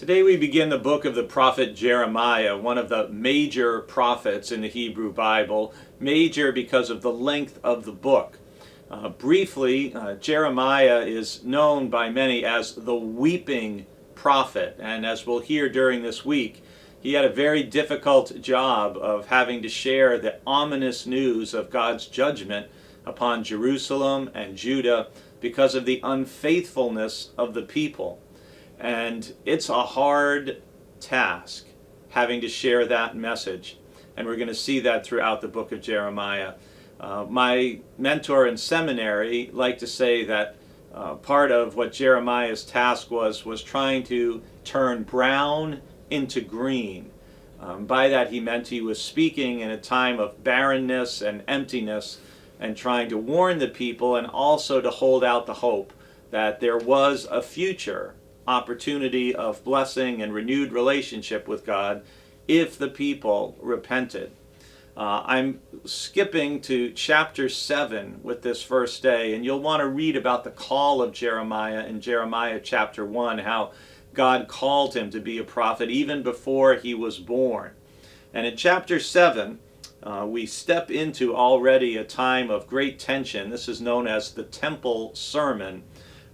Today we begin the book of the prophet Jeremiah, one of the major prophets in the Hebrew Bible, major because of the length of the book. Briefly, Jeremiah is known by many as the weeping prophet, and as we'll hear during this week, he had a very difficult job of having to share the ominous news of God's judgment upon Jerusalem and Judah because of the unfaithfulness of the people. And it's a hard task having to share that message. And we're going to see that throughout the book of Jeremiah. My mentor in seminary liked to say that part of what Jeremiah's task was trying to turn brown into green. By that he meant he was speaking in a time of barrenness and emptiness and trying to warn the people and also to hold out the hope that there was a future opportunity of blessing and renewed relationship with God if the people repented. I'm skipping to chapter 7 with this first day, and you'll want to read about the call of Jeremiah in Jeremiah chapter 1, how God called him to be a prophet even before he was born. And in chapter 7, we step into already a time of great tension. This is known as the Temple Sermon,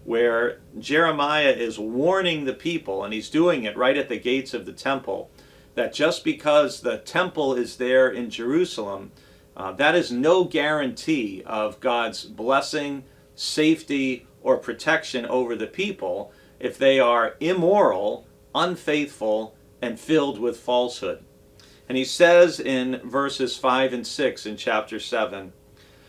where Jeremiah is warning the people, and he's doing it right at the gates of the temple, that just because the temple is there in Jerusalem, that is no guarantee of God's blessing, safety, or protection over the people if they are immoral, unfaithful, and filled with falsehood. And he says in verses 5 and 6 in chapter 7,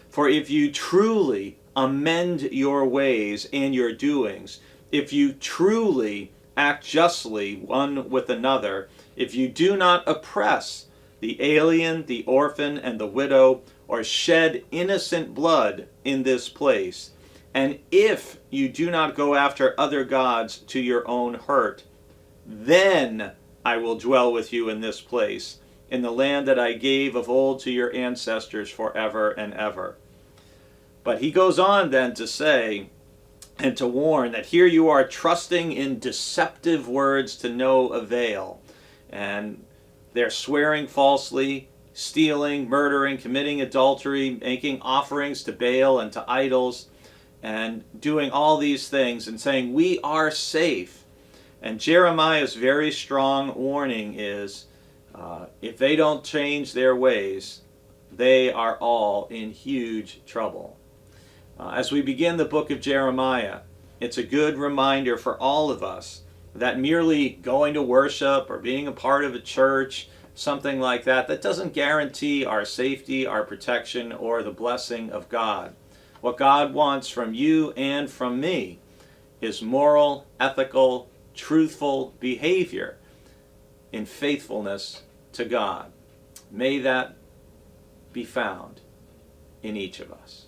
"For if you truly amend your ways and your doings, if you truly act justly one with another, if you do not oppress the alien, the orphan, and the widow, or shed innocent blood in this place, and if you do not go after other gods to your own hurt, then I will dwell with you in this place, in the land that I gave of old to your ancestors forever and ever." But he goes on then to say and to warn that here you are trusting in deceptive words to no avail. And they're swearing falsely, stealing, murdering, committing adultery, making offerings to Baal and to idols, and doing all these things and saying, we are safe. And Jeremiah's very strong warning is, if they don't change their ways, they are all in huge trouble. As we begin the book of Jeremiah, it's a good reminder for all of us that merely going to worship or being a part of a church, something like that, that doesn't guarantee our safety, our protection, or the blessing of God. What God wants from you and from me is moral, ethical, truthful behavior in faithfulness to God. May that be found in each of us.